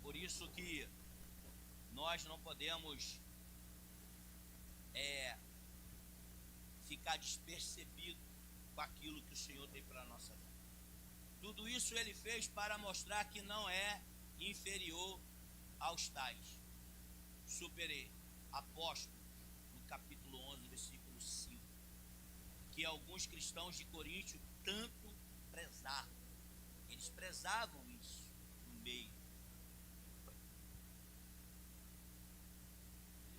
Por isso que nós não podemos ficar despercebido com aquilo que o Senhor tem para a nossa vida. Tudo isso Ele fez para mostrar que não é inferior aos tais super apóstolos, no capítulo 11, versículo 5, que alguns cristãos de Coríntio tanto prezavam. Eles prezavam isso no meio.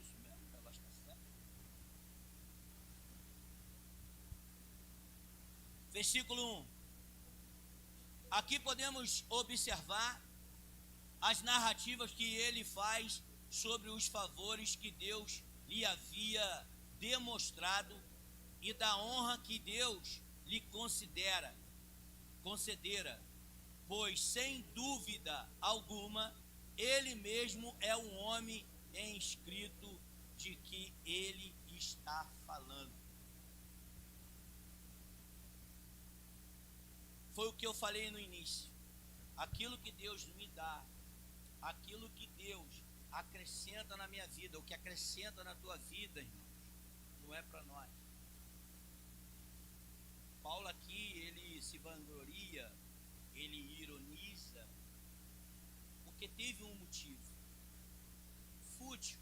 Isso mesmo, o relógio está certo. Versículo 1. Aqui podemos observar as narrativas que ele faz sobre os favores que Deus lhe havia demonstrado e da honra que Deus lhe concedera, pois sem dúvida alguma ele mesmo é um homem em escrito de que ele está falando. Foi o que eu falei no início. Aquilo que Deus me dá, aquilo que Deus acrescenta na minha vida, o que acrescenta na tua vida, irmãos, não é para nós. Paulo aqui, ele ele se vangloria, ele ironiza, porque teve um motivo fútil,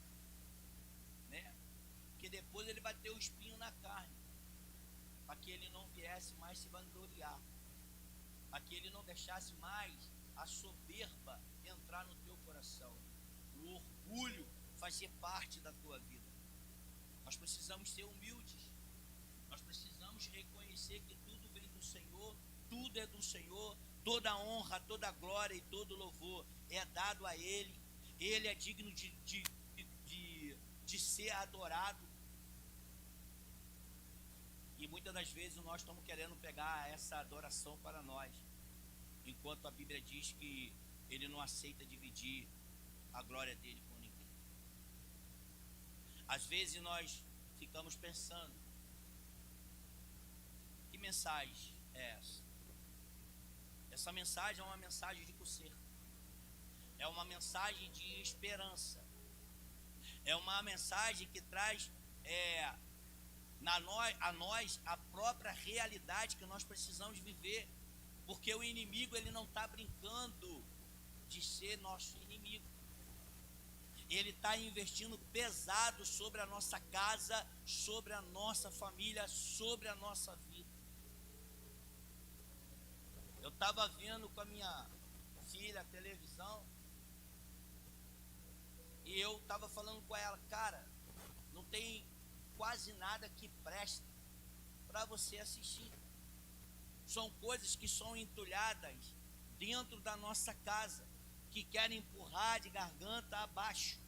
né? Que depois ele vai ter o espinho na carne, para que ele não viesse mais se vangloriar, para que ele não deixasse mais a soberba entrar no teu coração, o orgulho fazer parte da tua vida. Nós precisamos ser humildes, nós precisamos reconhecer que tudo vem do Senhor, tudo é do Senhor, toda honra, toda glória e todo louvor é dado a Ele. Ele é digno de ser adorado. E muitas das vezes nós estamos querendo pegar essa adoração para nós, enquanto a Bíblia diz que Ele não aceita dividir a glória dele com ninguém. Às vezes nós ficamos pensando: que mensagem é essa? Essa mensagem é uma mensagem de conserto, é uma mensagem de esperança, é uma mensagem que traz a nós a própria realidade que nós precisamos viver, porque o inimigo ele não está brincando de ser nosso inimigo. Ele está investindo pesado sobre a nossa casa, sobre a nossa família, sobre a nossa vida. Eu estava vendo com a minha filha a televisão e eu estava falando com ela: cara, não tem quase nada que presta para você assistir. São coisas que são entulhadas dentro da nossa casa, que querem empurrar de garganta abaixo.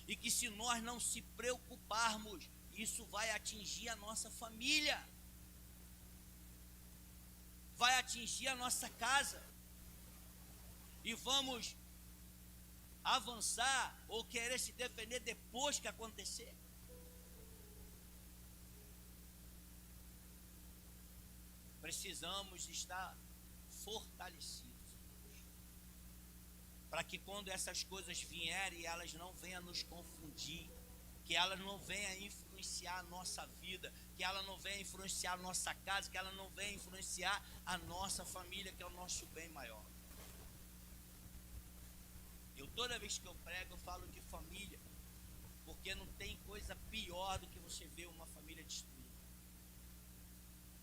E que se nós não se preocuparmos, isso vai atingir a nossa família, vai atingir a nossa casa. E vamos avançar ou querer se defender depois que acontecer. Precisamos estar fortalecidos, para que quando essas coisas vierem, elas não venham nos confundir, que elas não venham influenciar a nossa vida, que ela não venha influenciar a nossa casa, que ela não venha influenciar a nossa família, que é o nosso bem maior. Toda vez que eu prego, eu falo de família, porque não tem coisa pior do que você ver uma família destruída.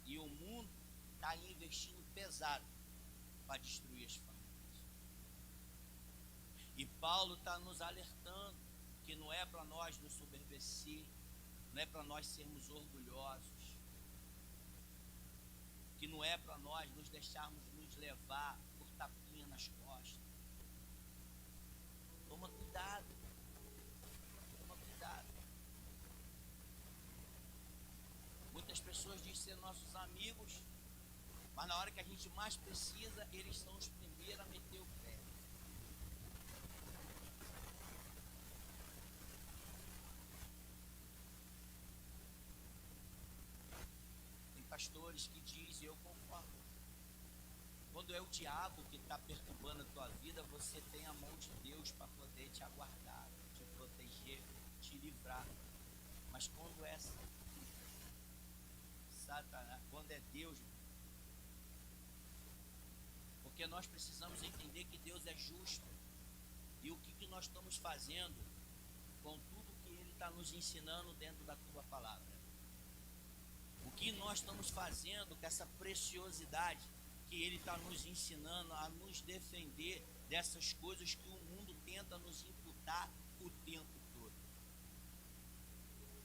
E o mundo está investindo pesado para destruir as famílias. E Paulo está nos alertando que não é para nós nos soberbecer, não é para nós sermos orgulhosos, que não é para nós nos deixarmos nos levar por tapinha nas costas. Toma cuidado, toma cuidado. Muitas pessoas dizem ser nossos amigos, mas na hora que a gente mais precisa, eles são os primeiros a meter o pé. Tem pastores que dizem, eu concordo, quando é o diabo que está perturbando a tua vida, você tem a mão de Deus para poder te aguardar, te proteger, te livrar. Mas quando é Satanás, quando é Deus, porque nós precisamos entender que Deus é justo. E o que nós estamos fazendo com tudo que Ele está nos ensinando dentro da tua palavra? O que nós estamos fazendo com essa preciosidade que Ele está nos ensinando a nos defender dessas coisas que o mundo tenta nos imputar o tempo todo?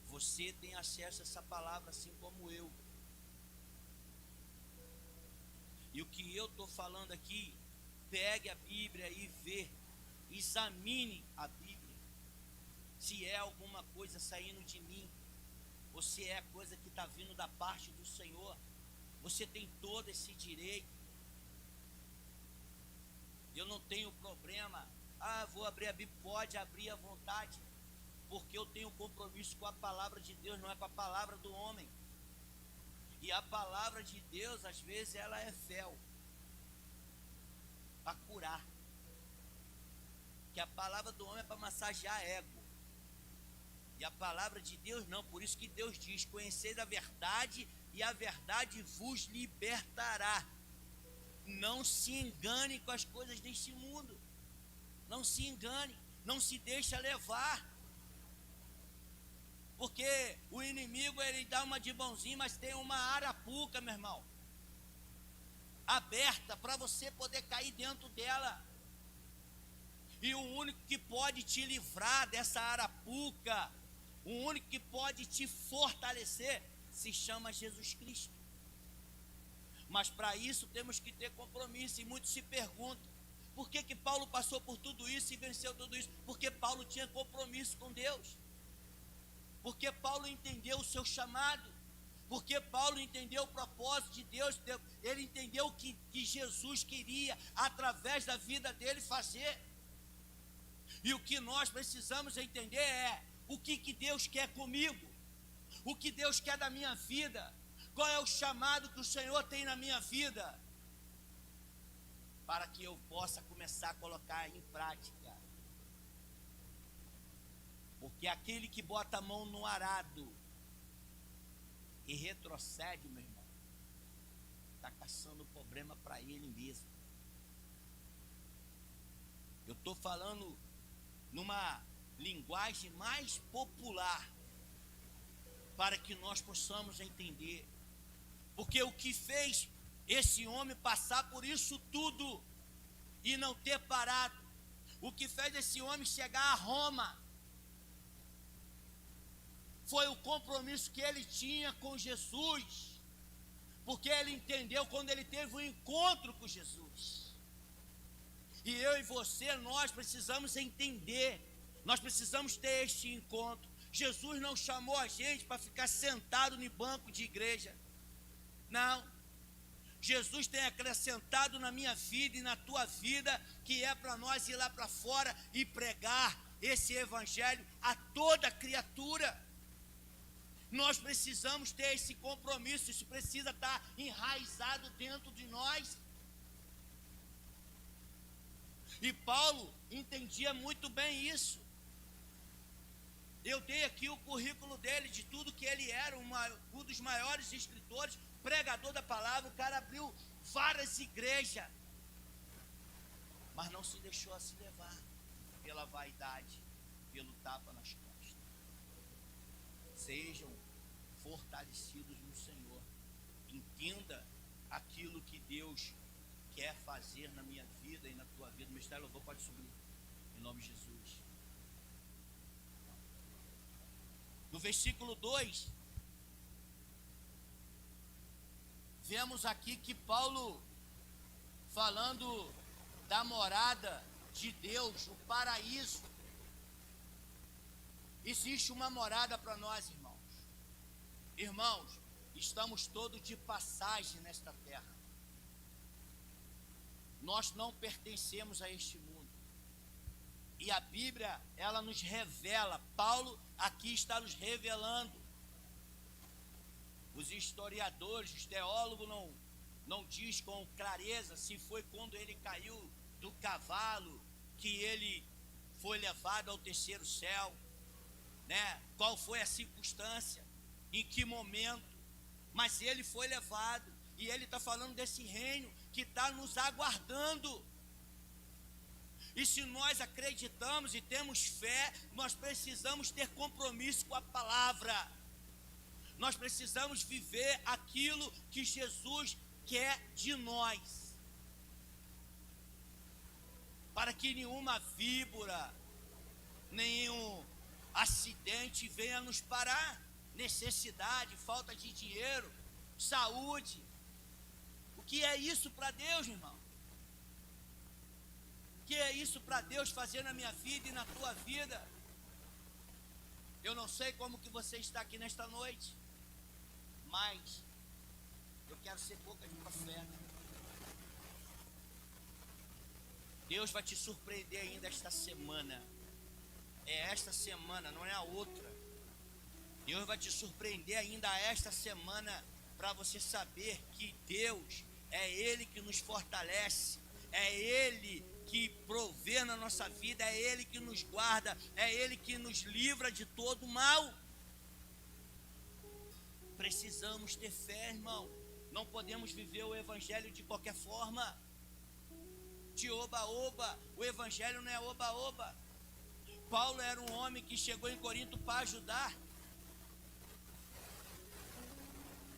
Você tem acesso a essa palavra assim como eu. E o que eu estou falando aqui, pegue a Bíblia e vê, examine a Bíblia, se é alguma coisa saindo de mim, ou se é coisa que está vindo da parte do Senhor. Você tem todo esse direito. Eu não tenho problema. Vou abrir a Bíblia. Pode abrir à vontade, porque eu tenho compromisso com a palavra de Deus, não é com a palavra do homem. E a palavra de Deus, às vezes, ela é fel para curar. Que a palavra do homem é para massagear ego. E a palavra de Deus não. Por isso que Deus diz: conheceis a verdade e a verdade vos libertará. Não se engane com as coisas deste mundo. Não se engane, não se deixa levar. Porque o inimigo, ele dá uma de bonzinho, mas tem uma arapuca, meu irmão, aberta para você poder cair dentro dela. E o único que pode te livrar dessa arapuca, o único que pode te fortalecer, se chama Jesus Cristo. Mas para isso temos que ter compromisso. E muitos se perguntam, por que Paulo passou por tudo isso e venceu tudo isso? Porque Paulo tinha compromisso com Deus. Porque Paulo entendeu o seu chamado. Porque Paulo entendeu o propósito de Deus. Ele entendeu o que Jesus queria através da vida dele fazer. E o que nós precisamos entender é o que Deus quer comigo, o que Deus quer da minha vida, qual é o chamado que o Senhor tem na minha vida, para que eu possa começar a colocar em prática. Porque aquele que bota a mão no arado e retrocede, meu irmão, está caçando problema para ele mesmo. Eu estou falando numa linguagem mais popular, para que nós possamos entender. Porque o que fez esse homem passar por isso tudo e não ter parado, o que fez esse homem chegar a Roma, foi o compromisso que ele tinha com Jesus. Porque ele entendeu quando ele teve um encontro com Jesus. E eu e você, nós precisamos entender, nós precisamos ter este encontro. Jesus não chamou a gente para ficar sentado no banco de igreja. Não. Jesus tem acrescentado na minha vida e na tua vida, que é para nós ir lá para fora e pregar esse evangelho a toda criatura. Nós precisamos ter esse compromisso, isso precisa estar enraizado dentro de nós. E Paulo entendia muito bem isso. Eu dei aqui o currículo dele, de tudo que ele era, um dos maiores escritores, pregador da palavra. O cara abriu várias igrejas, mas não se deixou a se levar pela vaidade, pelo tapa nas costas. Sejam fortalecidos no Senhor. Entenda aquilo que Deus quer fazer na minha vida e na tua vida. O ministério louvor pode subir, em nome de Jesus. No versículo 2, vemos aqui que Paulo, falando da morada de Deus, o paraíso. Existe uma morada para nós, irmãos. Irmãos, estamos todos de passagem nesta terra. Nós não pertencemos a este mundo. E a Bíblia, ela nos revela. Paulo aqui está nos revelando. Os historiadores, os teólogos não diz com clareza se foi quando ele caiu do cavalo que ele foi levado ao terceiro céu, né? Qual foi a circunstância, em que momento, mas ele foi levado. E ele está falando desse reino que está nos aguardando. E se nós acreditamos e temos fé, nós precisamos ter compromisso com a palavra. Nós precisamos viver aquilo que Jesus quer de nós, para que nenhuma víbora, nenhum acidente venha nos parar. Necessidade, falta de dinheiro, saúde. O que é isso para Deus, irmão? O que é isso para Deus fazer na minha vida e na tua vida? Eu não sei como que você está aqui nesta noite, mas eu quero ser boca de profeta. Deus vai te surpreender ainda esta semana. É esta semana, não é a outra. Deus vai te surpreender ainda esta semana, para você saber que Deus é Ele que nos fortalece, é Ele que provê na nossa vida, é Ele que nos guarda, é Ele que nos livra de todo mal. Precisamos ter fé, irmão. Não podemos viver o evangelho de qualquer forma, de oba-oba. O evangelho não é oba-oba. Paulo era um homem que chegou em Corinto para ajudar,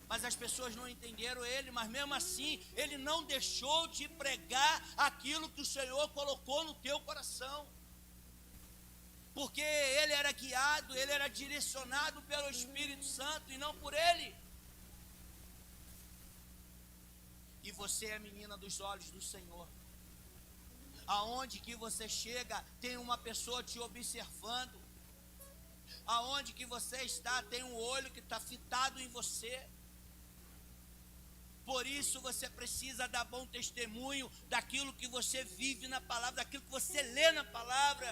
mas as pessoas não entenderam ele. Mas mesmo assim, ele não deixou de pregar aquilo que o Senhor colocou no teu coração, porque ele era guiado, ele era direcionado pelo Espírito Santo e não por ele. E você é a menina dos olhos do Senhor. Aonde que você chega, tem uma pessoa te observando. Aonde que você está, tem um olho que está fitado em você. Por isso você precisa dar bom testemunho daquilo que você vive na palavra, daquilo que você lê na palavra,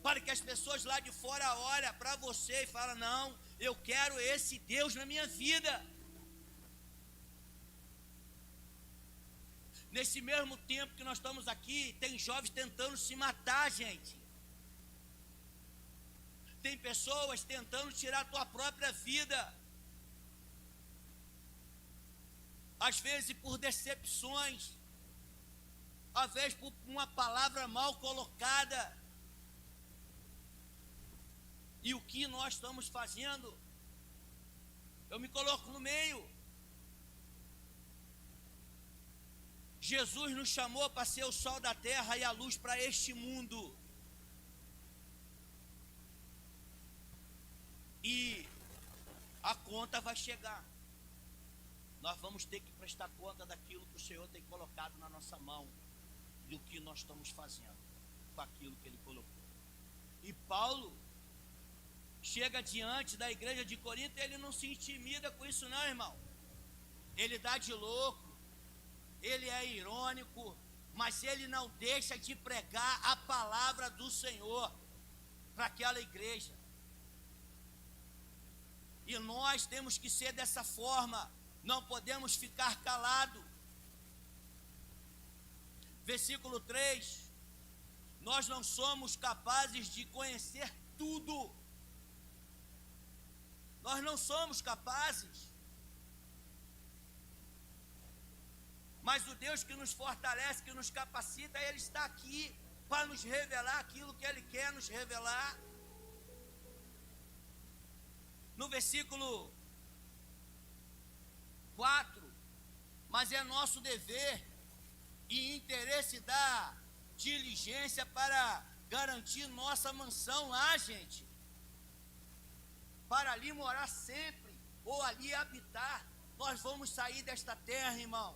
para que as pessoas lá de fora olhem para você e falem: não, eu quero esse Deus na minha vida. Nesse mesmo tempo que nós estamos aqui, tem jovens tentando se matar, gente. Tem pessoas tentando tirar a tua própria vida. Às vezes por decepções, às vezes por uma palavra mal colocada. E o que nós estamos fazendo? Eu me coloco no meio. Jesus nos chamou para ser o sol da terra e a luz para este mundo. E a conta vai chegar. Nós vamos ter que prestar conta daquilo que o Senhor tem colocado na nossa mão, do que nós estamos fazendo com aquilo que Ele colocou. E Paulo chega diante da igreja de Corinto e ele não se intimida com isso não, irmão. Ele dá de louco, ele é irônico, mas ele não deixa de pregar a palavra do Senhor para aquela igreja. E nós temos que ser dessa forma, não podemos ficar calados. Versículo 3, nós não somos capazes de conhecer tudo. Nós não somos capazes. Mas o Deus que nos fortalece, que nos capacita, Ele está aqui para nos revelar aquilo que Ele quer nos revelar. No versículo 4, mas é nosso dever e interesse dar diligência para garantir nossa mansão lá, gente. Para ali morar sempre, ou ali habitar. Nós vamos sair desta terra, irmão.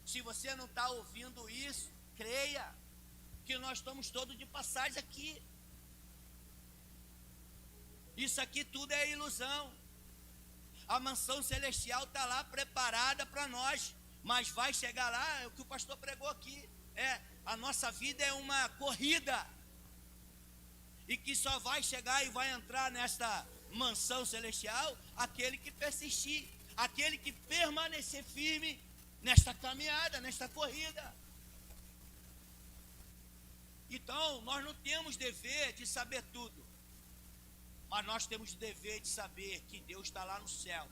Se você não está ouvindo isso, creia que nós estamos todos de passagem aqui. Isso aqui tudo é ilusão. A mansão celestial está lá preparada para nós, mas vai chegar lá, é o que o pastor pregou aqui. A nossa vida é uma corrida, e que só vai chegar e vai entrar nesta mansão celestial aquele que persistir, aquele que permanecer firme nesta caminhada, nesta corrida. Então, nós não temos dever de saber tudo, mas nós temos o dever de saber que Deus está lá no céu,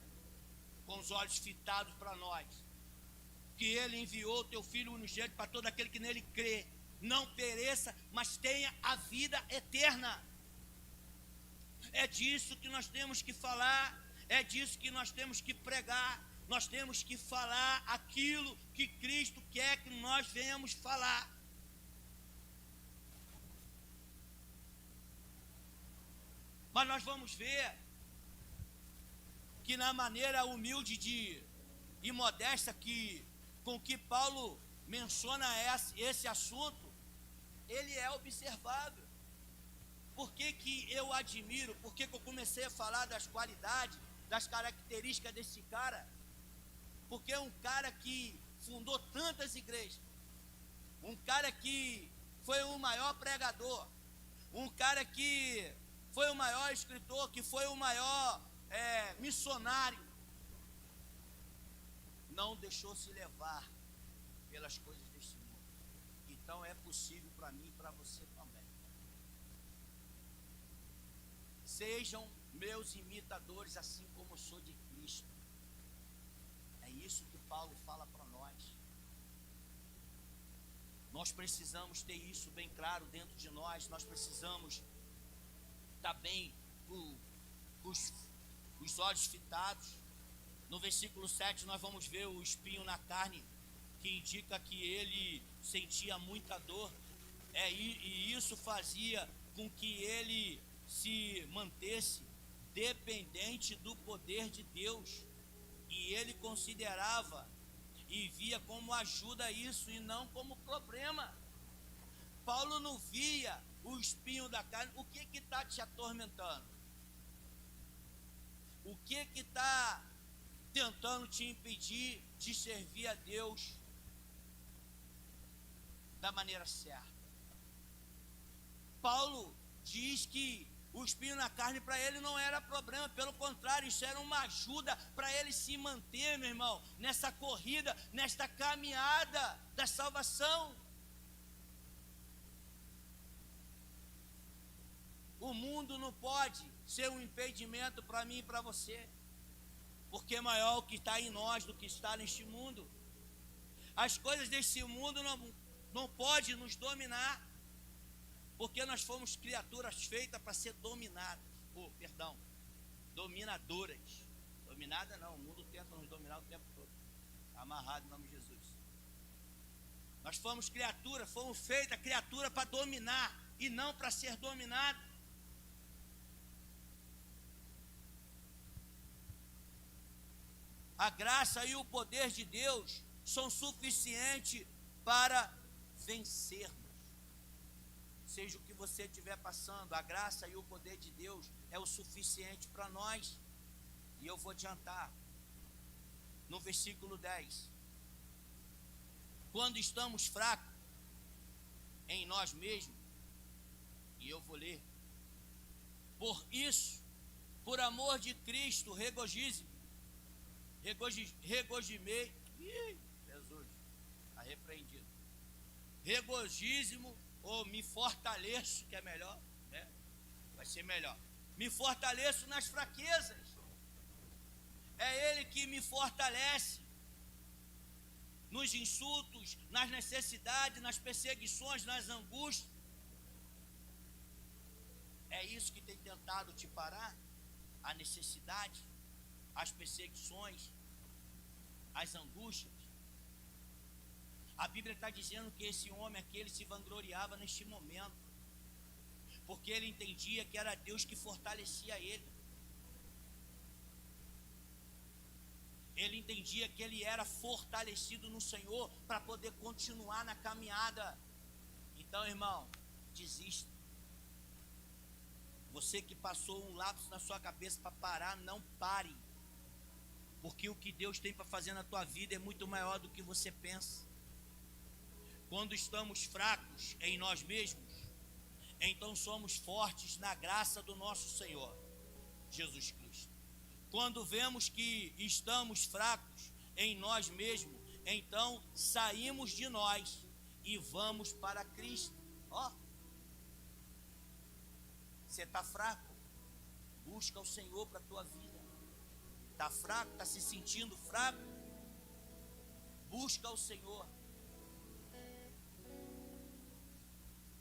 com os olhos fitados para nós, que Ele enviou o teu Filho unigênito para todo aquele que nele crê, não pereça, mas tenha a vida eterna. É disso que nós temos que falar, é disso que nós temos que pregar. Nós temos que falar aquilo que Cristo quer que nós venhamos falar. Mas nós vamos ver que na maneira humilde e modesta com que Paulo menciona esse assunto, ele é observável. Por que eu admiro? Por que eu comecei a falar das qualidades, das características desse cara? Porque é um cara que fundou tantas igrejas, um cara que foi o maior pregador, um cara que foi o maior escritor, que foi o maior missionário, não deixou se levar pelas coisas deste mundo. Então é possível para mim e para você também. Sejam meus imitadores, assim como eu sou de Cristo. É isso que Paulo fala para nós. Nós precisamos ter isso bem claro dentro de nós. Nós precisamos estar bem com os olhos fitados. No versículo 7 nós vamos ver o espinho na carne, que indica que ele sentia muita dor. E isso fazia com que ele se mantesse dependente do poder de Deus. E ele considerava e via como ajuda isso e não como problema. Paulo não via o espinho da carne. O que está te atormentando? O que está tentando te impedir de servir a Deus da maneira certa? Paulo diz que o espinho na carne para ele não era problema, pelo contrário, isso era uma ajuda para ele se manter, meu irmão, nessa corrida, nesta caminhada da salvação. O mundo não pode ser um impedimento para mim e para você, porque é maior o que está em nós do que está neste mundo. As coisas desse mundo não podem nos dominar, porque nós fomos criaturas feitas para ser dominadas. Dominadoras. Dominada não, o mundo tenta nos dominar o tempo todo. Amarrado em nome de Jesus. Nós fomos feitas criatura para dominar e não para ser dominado. A graça e o poder de Deus são suficientes para vencermos. Seja o que você estiver passando, a graça e o poder de Deus é o suficiente para nós. E eu vou adiantar. No versículo 10. Quando estamos fracos em nós mesmos, e eu vou ler. Por isso, por amor de Cristo, regozimei. Jesus, está repreendido. Regozismo, ou me fortaleço, que é melhor, né? Vai ser melhor. Me fortaleço nas fraquezas. É Ele que me fortalece nos insultos, nas necessidades, nas perseguições, nas angústias. É isso que tem tentado te parar? A necessidade, as perseguições, as angústias. A Bíblia está dizendo que esse homem aqui, ele se vangloriava neste momento, porque ele entendia que era Deus que fortalecia ele. Ele entendia que ele era fortalecido no Senhor para poder continuar na caminhada. Então, irmão, desista. Você que passou um lapso na sua cabeça para parar, não pare. Porque o que Deus tem para fazer na tua vida é muito maior do que você pensa. Quando estamos fracos em nós mesmos, então somos fortes na graça do nosso Senhor, Jesus Cristo. Quando vemos que estamos fracos em nós mesmos, então saímos de nós e vamos para Cristo. Você está fraco? Busca o Senhor para a tua vida. Está fraco? Está se sentindo fraco? Busca o Senhor.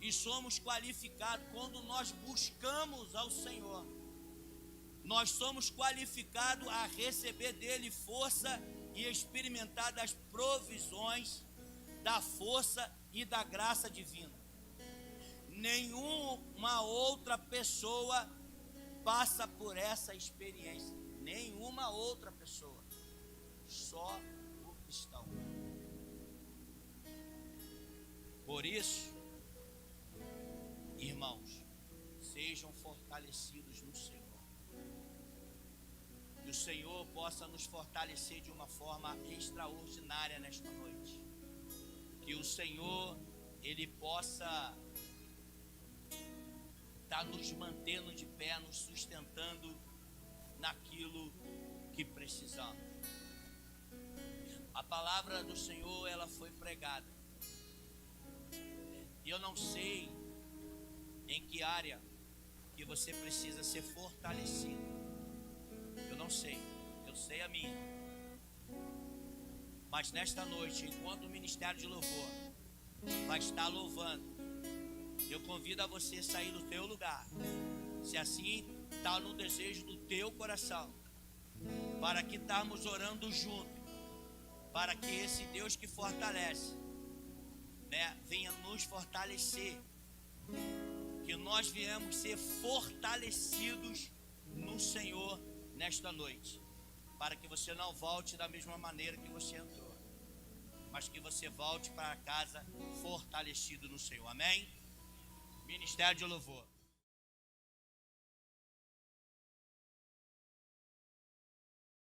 E somos qualificados quando nós buscamos ao Senhor. Nós somos qualificados a receber dele força e experimentar das provisões, da força e da graça divina. Nenhuma outra pessoa passa por essa experiência. Nenhuma outra pessoa. Só o cristão. Por isso, irmãos, sejam fortalecidos no Senhor. Que o Senhor possa nos fortalecer de uma forma extraordinária nesta noite. Que o Senhor, Ele possa estar nos mantendo de pé, nos sustentando naquilo que precisamos. A palavra do Senhor, ela foi pregada. E eu não sei em que área que você precisa ser fortalecido. Eu não sei, eu sei a minha. Mas nesta noite, enquanto o ministério de louvor vai estar louvando, eu convido a você a sair do teu lugar, se assim está no desejo do teu coração, para que estarmos orando juntos, para que esse Deus que fortalece, venha nos fortalecer, que nós viemos ser fortalecidos no Senhor nesta noite, para que você não volte da mesma maneira que você entrou, mas que você volte para casa fortalecido no Senhor. Amém? Ministério de louvor.